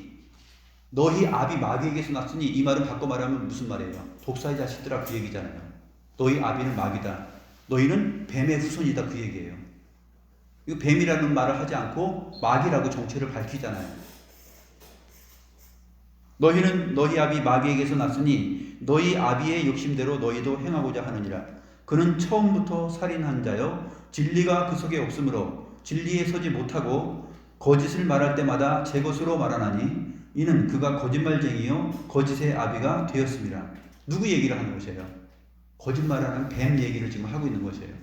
이 말은 바꿔 말하면 무슨 말이에요? 독사의 자식들아, 그 얘기잖아요. 너희 아비는 마귀다, 너희는 뱀의 후손이다, 그 얘기예요. 이거 뱀이라는 말을 하지 않고 마귀라고 정체를 밝히잖아요. 너희는 너희 아비 마귀에게서 났으니 너희 아비의 욕심대로 너희도 행하고자 하느니라. 그는 처음부터 살인한 자요 진리가 그 속에 없으므로 진리에 서지 못하고 거짓을 말할 때마다 제 것으로 말하나니 이는 그가 거짓말쟁이요 거짓의 아비가 되었습니다. 누구 얘기를 하는 것이에요? 거짓말하는 뱀 얘기를 지금 하고 있는 것이에요.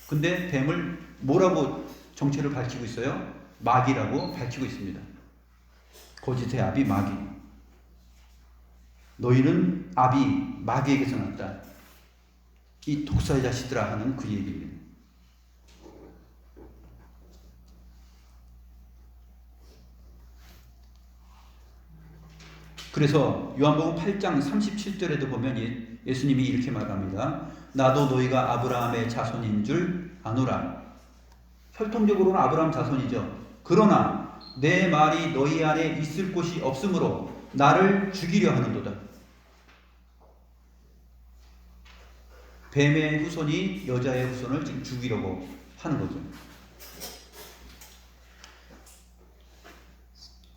근데 뱀을 뭐라고 정체를 밝히고 있어요? 마귀라고 밝히고 있습니다. 거짓의 아비 마귀. 너희는 아비 마귀에게서 났다, 이 독사의 자식들아 하는 그 얘기입니다. 그래서 요한복음 8장 37절에도 보면 예수님이 이렇게 말합니다. 나도 너희가 아브라함의 자손인 줄 아노라. 혈통적으로는 아브라함 자손이죠. 그러나 내 말이 너희 안에 있을 곳이 없으므로 나를 죽이려 하는도다. 뱀의 후손이 여자의 후손을 지금 죽이려고 하는 거죠.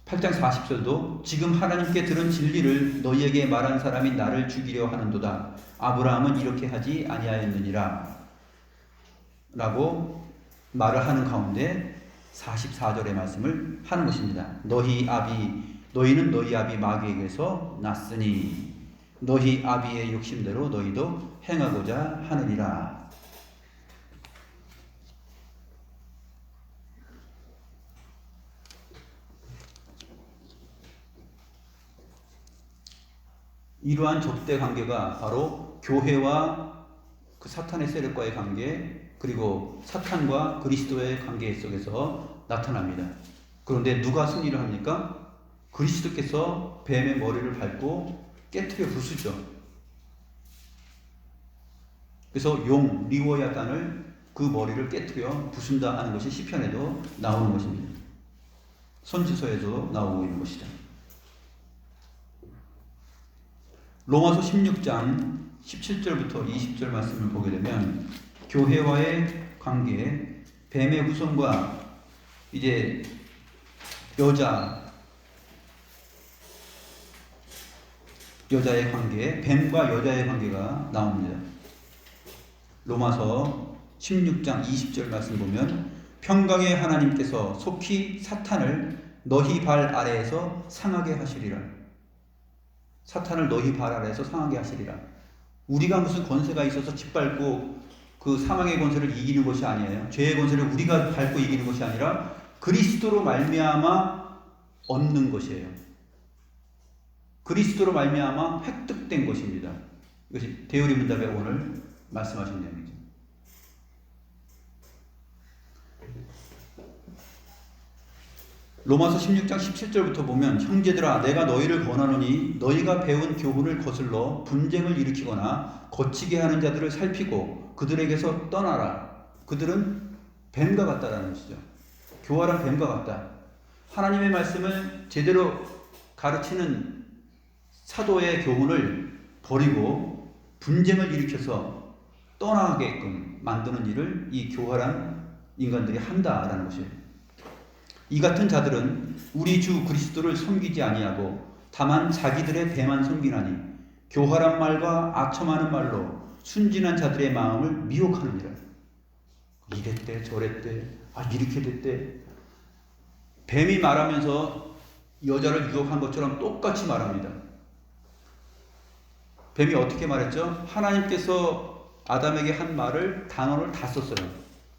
8장 40절도 지금 하나님께 들은 진리를 너희에게 말한 사람이 나를 죽이려 하는도다. 아브라함은 이렇게 하지 아니하였느니라 라고 말을 하는 가운데 44절의 말씀을 하는 것입니다. 너희는 너희 아비 마귀에게서 났으니 너희 아비의 욕심대로 너희도 행하고자 하느니라. 이러한 접대 관계가 바로 교회와 그 사탄의 세력과의 관계, 그리고 사탄과 그리스도의 관계 속에서 나타납니다. 그런데 누가 승리를 합니까? 그리스도께서 뱀의 머리를 밟고 깨트려 부수죠. 그래서 용 리워야단을 그 머리를 깨트려 부순다 하는 것이 시편에도 나오는 것입니다. 선지서에도 나오고 있는 것이죠. 로마서 16장 17절부터 20절 말씀을 보게 되면 교회와의 관계, 뱀의 후손과 이제 여자의 관계, 뱀과 여자의 관계가 나옵니다. 로마서 16장 20절 말씀 보면 평강의 하나님께서 속히 사탄을 너희 발 아래에서 상하게 하시리라. 사탄을 너희 발 아래에서 상하게 하시리라. 우리가 무슨 권세가 있어서 짓밟고 그 사망의 권세를 이기는 것이 아니에요. 죄의 권세를 우리가 밟고 이기는 것이 아니라 그리스도로 말미암아 얻는 것이에요. 그리스도로 말미암아 획득된 것입니다. 이것이 대우리 문답에 오늘 말씀하신 내용이죠. 로마서 16장 17절부터 보면 형제들아 내가 너희를 권하노니 너희가 배운 교훈을 거슬러 분쟁을 일으키거나 거치게 하는 자들을 살피고 그들에게서 떠나라. 그들은 뱀과 같다라는 것이죠. 교활한 뱀과 같다. 하나님의 말씀을 제대로 가르치는 사도의 교훈을 버리고 분쟁을 일으켜서 떠나게끔 만드는 일을 이 교활한 인간들이 한다라는 것이에요. 이 같은 자들은 우리 주 그리스도를 섬기지 아니하고 다만 자기들의 배만 섬기나니 교활한 말과 아첨하는 말로 순진한 자들의 마음을 미혹하느니라. 이랬대 저랬대 이렇게 됐대. 뱀이 말하면서 여자를 유혹한 것처럼 똑같이 말합니다. 뱀이 어떻게 말했죠? 하나님께서 아담에게 한 말을 단어를 다 썼어요.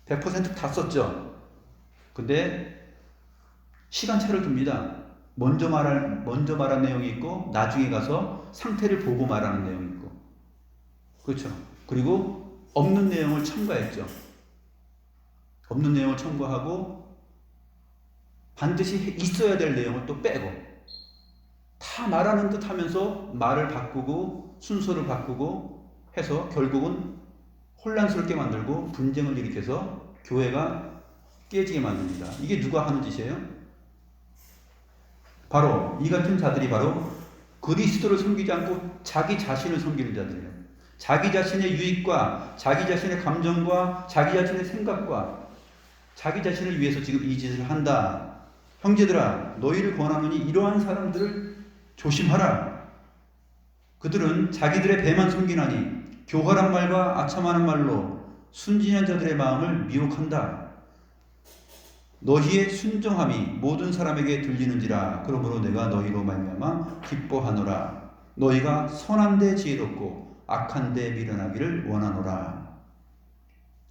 100% 다 썼죠. 근데 시간차를 둡니다. 먼저 말한 내용이 있고 나중에 가서 상태를 보고 말하는 내용이 있고, 그렇죠. 그리고 없는 내용을 첨가했죠. 없는 내용을 첨가하고 반드시 있어야 될 내용을 또 빼고 다 말하는 듯 하면서 말을 바꾸고 순서를 바꾸고 해서 결국은 혼란스럽게 만들고 분쟁을 일으켜서 교회가 깨지게 만듭니다. 이게 누가 하는 짓이에요? 바로 이 같은 자들이 바로 그리스도를 섬기지 않고 자기 자신을 섬기는 자들이에요. 자기 자신의 유익과 자기 자신의 감정과 자기 자신의 생각과 자기 자신을 위해서 지금 이 짓을 한다. 형제들아 너희를 권하노니 이러한 사람들을 조심하라. 그들은 자기들의 배만 섬기나니 교활한 말과 아첨하는 말로 순진한 자들의 마음을 미혹한다. 너희의 순종함이 모든 사람에게 들리는지라. 그러므로 내가 너희로 말미암아 기뻐하노라. 너희가 선한 데 지혜롭고 악한 데 미련하기를 원하노라.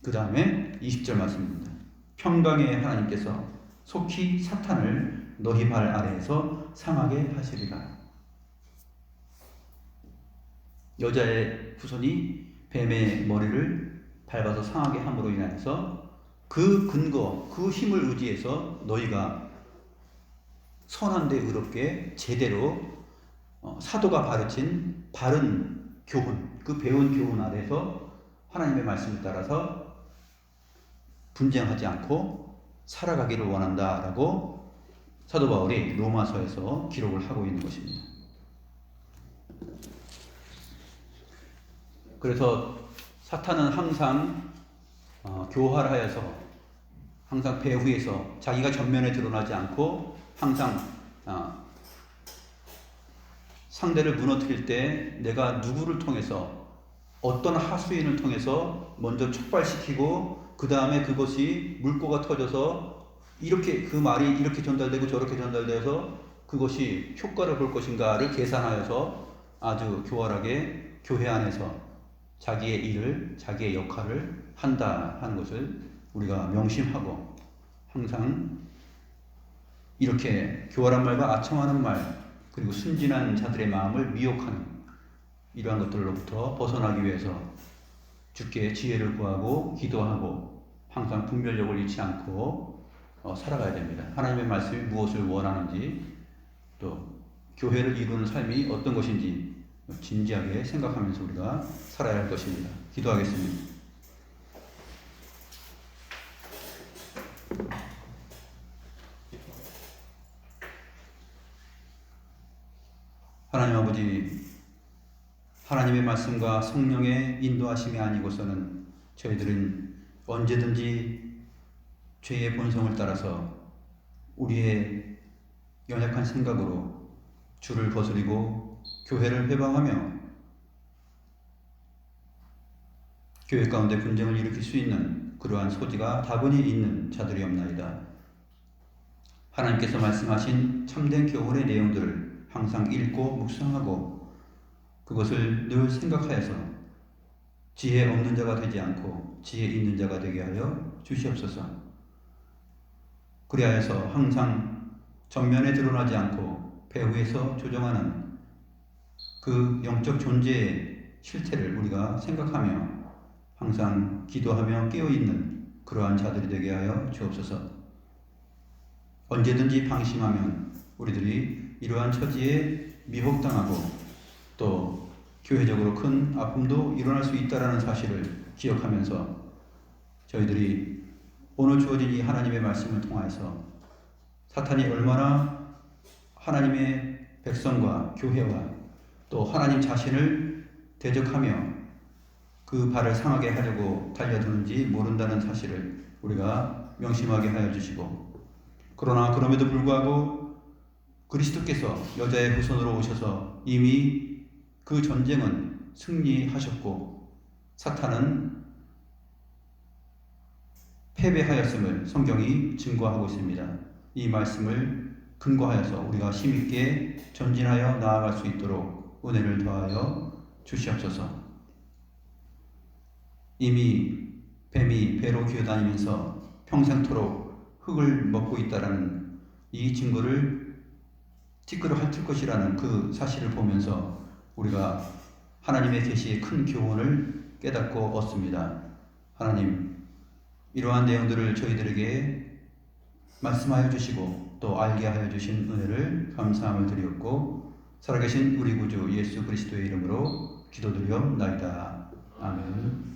그 다음에 20절 말씀입니다. 평강의 하나님께서 속히 사탄을 너희 발 아래에서 상하게 하시리라. 여자의 후손이 뱀의 머리를 밟아서 상하게 함으로 인해서 그 근거, 그 힘을 의지해서 너희가 선한데 의롭게 제대로 사도가 가르친 바른 교훈, 그 배운 교훈 아래서 하나님의 말씀에 따라서 분쟁하지 않고 살아가기를 원한다라고 사도 바울이 로마서에서 기록을 하고 있는 것입니다. 그래서 사탄은 항상 교활하여서 항상 배후에서 자기가 전면에 드러나지 않고 항상 상대를 무너뜨릴 때 내가 누구를 통해서 어떤 하수인을 통해서 먼저 촉발시키고 그 다음에 그것이 물꼬가 터져서 이렇게 그 말이 이렇게 전달되고 저렇게 전달되어서 그것이 효과를 볼 것인가를 계산하여서 아주 교활하게 교회 안에서 자기의 일을 자기의 역할을 한다 하는 것을 우리가 명심하고 항상 이렇게 교활한 말과 아첨하는 말 그리고 순진한 자들의 마음을 미혹하는 이러한 것들로부터 벗어나기 위해서 주께 지혜를 구하고 기도하고 항상 분별력을 잃지 않고 살아가야 됩니다. 하나님의 말씀이 무엇을 원하는지 또 교회를 이루는 삶이 어떤 것인지 진지하게 생각하면서 우리가 살아야 할 것입니다. 기도하겠습니다. 하나님 아버지, 하나님의 말씀과 성령의 인도하심이 아니고서는 저희들은 언제든지 죄의 본성을 따라서 우리의 연약한 생각으로 주를 거스리고 교회를 회방하며 교회 가운데 분쟁을 일으킬 수 있는 그러한 소지가 다분히 있는 자들이 없나이다. 하나님께서 말씀하신 참된 교훈의 내용들을 항상 읽고 묵상하고 그것을 늘 생각하여서 지혜 없는 자가 되지 않고 지혜 있는 자가 되게 하여 주시옵소서. 그리하여서 항상 전면에 드러나지 않고 배후에서 조정하는 그 영적 존재의 실태를 우리가 생각하며 항상 기도하며 깨어있는 그러한 자들이 되게 하여 주옵소서. 언제든지 방심하면 우리들이 이러한 처지에 미혹당하고 또 교회적으로 큰 아픔도 일어날 수 있다는 사실을 기억하면서 저희들이 오늘 주어진 이 하나님의 말씀을 통하여서 사탄이 얼마나 하나님의 백성과 교회와 또 하나님 자신을 대적하며 그 발을 상하게 하려고 달려드는지 모른다는 사실을 우리가 명심하게 하여 주시고 그러나 그럼에도 불구하고 그리스도께서 여자의 후손으로 오셔서 이미 그 전쟁은 승리하셨고 사탄은 패배하였음을 성경이 증거하고 있습니다. 이 말씀을 근거하여서 우리가 힘있게 전진하여 나아갈 수 있도록 은혜를 더하여 주시옵소서. 이미 뱀이 배로 기어다니면서 평생토록 흙을 먹고 있다라는 이 증거를 티끌을 핥을 것이라는 그 사실을 보면서 우리가 하나님의 계시의 큰 교훈을 깨닫고 얻습니다. 하나님, 이러한 내용들을 저희들에게 말씀하여 주시고 또 알게 하여 주신 은혜를 감사함을 드리옵고 살아계신 우리 구주 예수 그리스도의 이름으로 기도드리옵나이다. 아멘.